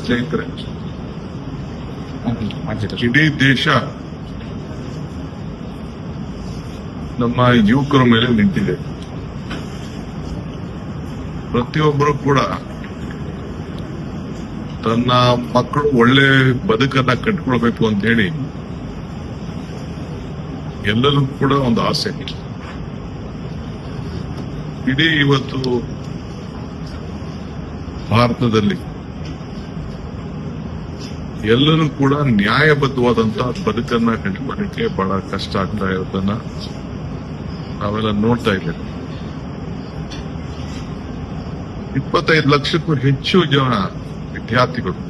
ಸ್ನೇಹಿತರೆ, ಇಡೀ ದೇಶ ನಮ್ಮ ಯುವಕರ ಮೇಲೆ ನಿಂತಿದೆ. ಪ್ರತಿಯೊಬ್ಬರು ಕೂಡ ತನ್ನ ಮಕ್ಕಳು ಒಳ್ಳೆ ಬದುಕನ್ನ ಕಟ್ಕೊಳ್ಬೇಕು ಅಂತ ಹೇಳಿ ಎಲ್ಲರೂ ಕೂಡ ಒಂದು ಆಸೆ. ಇಡೀ ಇವತ್ತು ಭಾರತದಲ್ಲಿ ಎಲ್ಲರೂ ಕೂಡ ನ್ಯಾಯಬದ್ಧವಾದಂತಹ ಬದುಕನ್ನ ಕಟ್ಕೊಳ್ಳಿಕ್ಕೆ ಬಹಳ ಕಷ್ಟ ಆಗ್ತಾ ಇರೋದನ್ನ ನಾವೆಲ್ಲ ನೋಡ್ತಾ ಇದ್ದೇವೆ. 25 ಲಕ್ಷಕ್ಕೂ ಹೆಚ್ಚು ಜನ ವಿದ್ಯಾರ್ಥಿಗಳು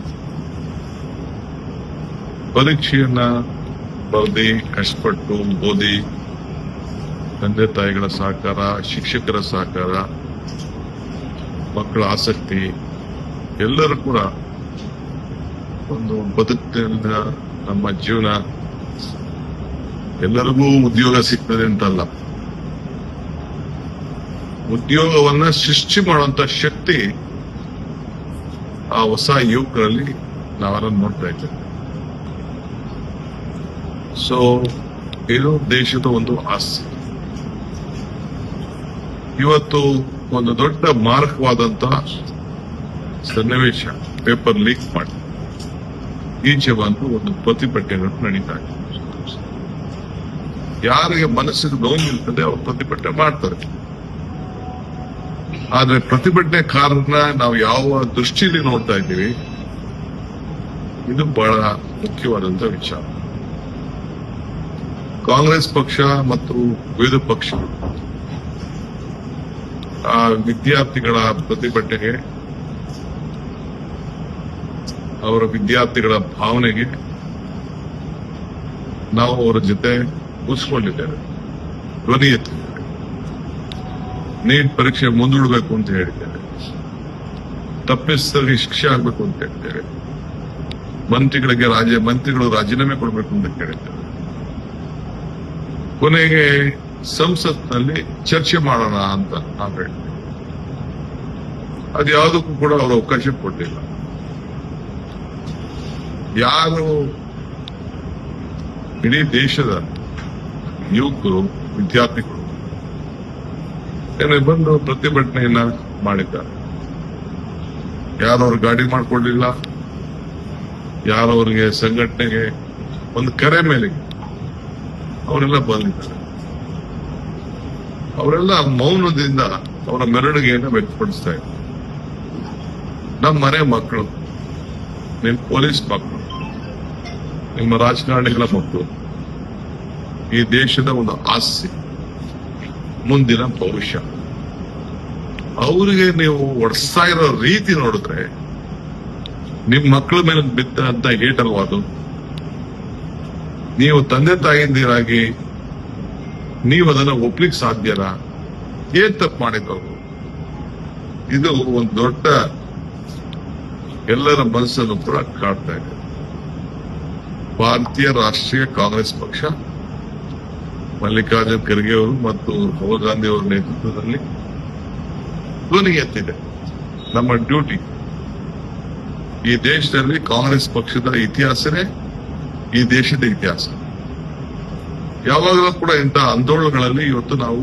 ಪರೀಕ್ಷೆಯನ್ನ ಬರೆದಿ ಕಷ್ಟಪಟ್ಟು ಓದಿ ತಂದೆ ತಾಯಿಗಳ ಸಹಕಾರ, ಶಿಕ್ಷಕರ ಸಹಕಾರ, ಮಕ್ಕಳ ಆಸಕ್ತಿ ಎಲ್ಲರೂ ಕೂಡ ಒಂದು ಬದುಕಿನಿಂದ ನಮ್ಮ ಜೀವನ ಎಲ್ಲರಿಗೂ ಉದ್ಯೋಗ ಸಿಗ್ತದೆ ಅಂತಲ್ಲ, ಉದ್ಯೋಗವನ್ನ ಸೃಷ್ಟಿ ಮಾಡುವಂತ ಶಕ್ತಿ ಆ ಹೊಸ ಯುವಕರಲ್ಲಿ ನಾವೆಲ್ಲ ನೋಡ್ತಾ ಇದ್ದೇವೆ. ಸೊ ಇದು ದೇಶದ ಒಂದು ಆಸ್ತಿ. ಇವತ್ತು ಒಂದು ದೊಡ್ಡ ಮಾರಕವಾದಂತಹ ಸನ್ನಿವೇಶ, ಪೇಪರ್ ಲೀಕ್ ಮಾಡಿ ಈಚೆ ಬಂದು ಒಂದು ಪ್ರತಿಭಟನೆಗಳು ನಡೀತಾ ಇದೆ. ಯಾರಿಗೆ ಮನಸ್ಸಿಗೆ ನೋವಿರ್ತದೆ ಅವರು ಪ್ರತಿಭಟನೆ ಮಾಡ್ತಾರೆ. ಆದ್ರೆ ಪ್ರತಿಭಟನೆ ಕಾರಣ ನಾವು ಯಾವ ದೃಷ್ಟಿಯಲ್ಲಿ ನೋಡ್ತಾ ಇದ್ದೀವಿ, ಇದು ಬಹಳ ಮುಖ್ಯವಾದಂತ ವಿಚಾರ. ಕಾಂಗ್ರೆಸ್ ಪಕ್ಷ ಮತ್ತು ವಿರೋಧ ಪಕ್ಷಗಳು ಆ ವಿದ್ಯಾರ್ಥಿಗಳ ಪ್ರತಿಭಟನೆಗೆ, ಅವರ ವಿದ್ಯಾರ್ಥಿಗಳ ಭಾವನೆಗೆ ನಾವು ಅವರ ಜೊತೆ ಕೂರಿಸಿಕೊಂಡಿದ್ದೇವೆ, ಧ್ವನಿ ಎತ್ತಿದ್ದೇವೆ. ನೀಟ್ ಪರೀಕ್ಷೆ ಮುಂದೂಡಬೇಕು ಅಂತ ಹೇಳಿದ್ದೇವೆ, ತಪ್ಪಿಸಿದವರಿಗೆ ಶಿಕ್ಷೆ ಆಗಬೇಕು ಅಂತ ಹೇಳ್ತೇವೆ, ಮಂತ್ರಿಗಳು ರಾಜೀನಾಮೆ ಕೊಡಬೇಕು ಅಂತ ಕೇಳಿದ್ದೇವೆ. ಕೊನೆಗೆ ಸಂಸತ್ನಲ್ಲಿ ಚರ್ಚೆ ಮಾಡೋಣ ಅಂತ ನಾವು ಹೇಳ್ತೇವೆ. ಅದು ಯಾವುದಕ್ಕೂ ಕೂಡ ಅವರು ಅವಕಾಶ ಕೊಟ್ಟಿಲ್ಲ. ಯಾರು ಇಡೀ ದೇಶದ ಯುವಕರು, ವಿದ್ಯಾರ್ಥಿಗಳು ಬಂದು ಪ್ರತಿಭಟನೆಯನ್ನ ಮಾಡಿದ್ದಾರೆ. ಯಾರು ಅವ್ರ ಗಾಡಿ ಮಾಡ್ಕೊಳ್ಳಿಲ್ಲ, ಯಾರು ಅವ್ರಿಗೆ ಸಂಘಟನೆಗೆ ಒಂದು ಕರೆ ಮೇಲೆ ಅವರೆಲ್ಲ ಬಂದಿದ್ದಾರೆ. ಅವರೆಲ್ಲ ಮೌನದಿಂದ ಅವರ ಮೆರವಣಿಗೆಯನ್ನು ವ್ಯಕ್ತಪಡಿಸ್ತಾ ಇದ್ದಾರೆ. ನಮ್ಮ ಮನೆ ಮಕ್ಕಳು, ನಿಮ್ಮ ಪೊಲೀಸ್ ಮಕ್ಕಳು, ನಿಮ್ಮ ರಾಜಕಾರಣಿಗಳ ಮಕ್ಕಳು, ಈ ದೇಶದ ಒಂದು ಆಸ್ತಿ, ಮುಂದಿನ ಭವಿಷ್ಯ. ಅವರಿಗೆ ನೀವು ಒಡ್ಸ್ತಾ ಇರೋ ರೀತಿ ನೋಡಿದ್ರೆ ನಿಮ್ ಮಕ್ಕಳ ಮೇಲೆ ಬಿದ್ದಂತ ಏಟಲ್ವಾದು. ನೀವು ತಂದೆ ತಾಯಿಂದಿರಾಗಿ ನೀವು ಅದನ್ನ ಒಪ್ಲಿಕ್ಕೆ ಸಾಧ್ಯನಾ? ಏನ್ ತಪ್ಪು ಮಾಡಿದವರು? ಇದು ಒಂದು ದೊಡ್ಡ ಎಲ್ಲರ ಮನಸ್ಸನ್ನು ಕೂಡ ಕಾಡ್ತಾ ಇದೆ. ಭಾರತೀಯ ರಾಷ್ಟ್ರೀಯ ಕಾಂಗ್ರೆಸ್ ಪಕ್ಷ, ಮಲ್ಲಿಕಾರ್ಜುನ್ ಖರ್ಗೆ ಅವರು ಮತ್ತು ರಾಹುಲ್ ಗಾಂಧಿ ಅವರ ನೇತೃತ್ವದಲ್ಲಿ ಧ್ವನಿ ಎತ್ತಿದೆ. ನಮ್ಮ ಡ್ಯೂಟಿ. ಈ ದೇಶದಲ್ಲಿ ಕಾಂಗ್ರೆಸ್ ಪಕ್ಷದ ಇತಿಹಾಸನೇ ಈ ದೇಶದ ಇತಿಹಾಸ. ಯಾವಾಗಲೂ ಕೂಡ ಇಂತಹ ಆಂದೋಲನಗಳಲ್ಲಿ ಇವತ್ತು ನಾವು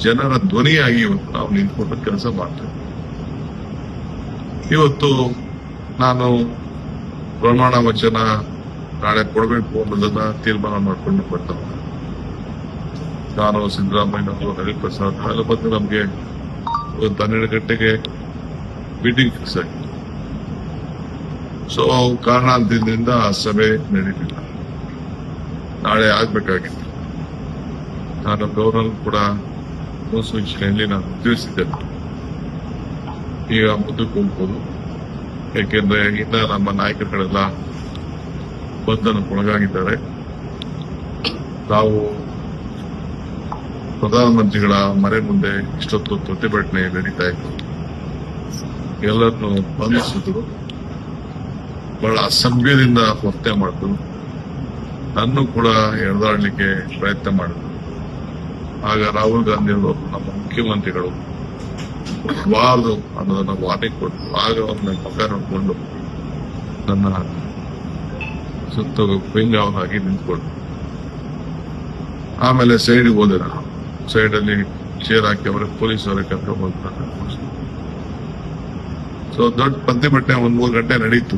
ಜನರ ಧ್ವನಿಯಾಗಿ ಇವತ್ತು ನಾವು ನಿಂತ್ಕೊಂಡು ಕೆಲಸ ಮಾಡ್ತೇವೆ. ಇವತ್ತು ನಾನು ಪ್ರಮಾಣ ವಚನ ನಾಳೆ ಕೊಡಬೇಕು ಅನ್ನೋದನ್ನ ತೀರ್ಮಾನ ಮಾಡ್ಕೊಂಡು ಬರ್ತಾವೆ. ನಾನು, ಸಿದ್ದರಾಮಯ್ಯನವರು, ಹರಿಪ್ರಸಾದ್ ಎಲ್ಲ ಬಂದು ನಮ್ಗೆ 12 ಗಂಟೆಗೆ ಮೀಟಿಂಗ್ ಫಿಕ್ಸ್ ಆಗಿದೆ. ಸೊ ಕಾರಣಾಂತರದಿಂದ ಆ ಸಭೆ ನಡೀಲಿಲ್ಲ. ನಾಳೆ ಆಗ್ಬೇಕಾಗಿತ್ತು. ನಾನು ಗೌರವ್ ಕೂಡ ಮುನ್ಸೂಚನೆಯಲ್ಲಿ ನಾನು ತಿಳಿಸಿದ್ದೇನೆ, ಈಗ ಮುಂದಕ್ಕೆ ಹೋಗ್ಬೋದು. ಯಾಕೆಂದ್ರೆ ಇನ್ನ ನಮ್ಮ ನಾಯಕರುಗಳೆಲ್ಲ ಬಂಧನಕ್ಕೊಳಗಾಗಿದ್ದಾರೆ. ನಾವು ಪ್ರಧಾನಮಂತ್ರಿಗಳ ಮನೆ ಮುಂದೆ ಇಷ್ಟೊತ್ತು ಪ್ರತಿಭಟನೆ ನಡೀತಾ ಇತ್ತು. ಎಲ್ಲರನ್ನು ಬಂಧಿಸಿದ್ರು, ಬಹಳ ಅಸಭ್ಯದಿಂದ ವರ್ತನೆ ಮಾಡಿದ್ರು, ನನ್ನೂ ಕೂಡ ಎಳೆದಾಡ್ಲಿಕ್ಕೆ ಪ್ರಯತ್ನ ಮಾಡಿದ್ರು. ಆಗ ರಾಹುಲ್ ಗಾಂಧಿ ಅವರು, ನಮ್ಮ ಮುಖ್ಯಮಂತ್ರಿಗಳು ಬಾರದು ಅನ್ನೋದನ್ನ ವಾರ್ನಿಂಗ್ ಕೊಟ್ಟರು. ಆಗ ಅವ್ರನ್ನ ಮುಖ ನೋಡ್ಕೊಂಡು ನನ್ನ ಸುತ್ತ ಬೆಂಗಾವಲಾಗಿ ನಿಂತ್ಕೊಂಡು ಆಮೇಲೆ ಸೈಡ್ಗೆ ಹೋದೆ ನಾನು. ಸೈಡಲ್ಲಿ ಚೇರ್ ಹಾಕಿ ಅವ್ರಿಗೆ ಪೊಲೀಸ್ ಅವರಿಗೆ ಕರ್ಕೊಂಡು ಹೋಗ್ತಾರೆ. ಸೊ ದೊಡ್ಡ ಪ್ರತಿಭಟನೆ 1-3 ಗಂಟೆ ನಡೀತು.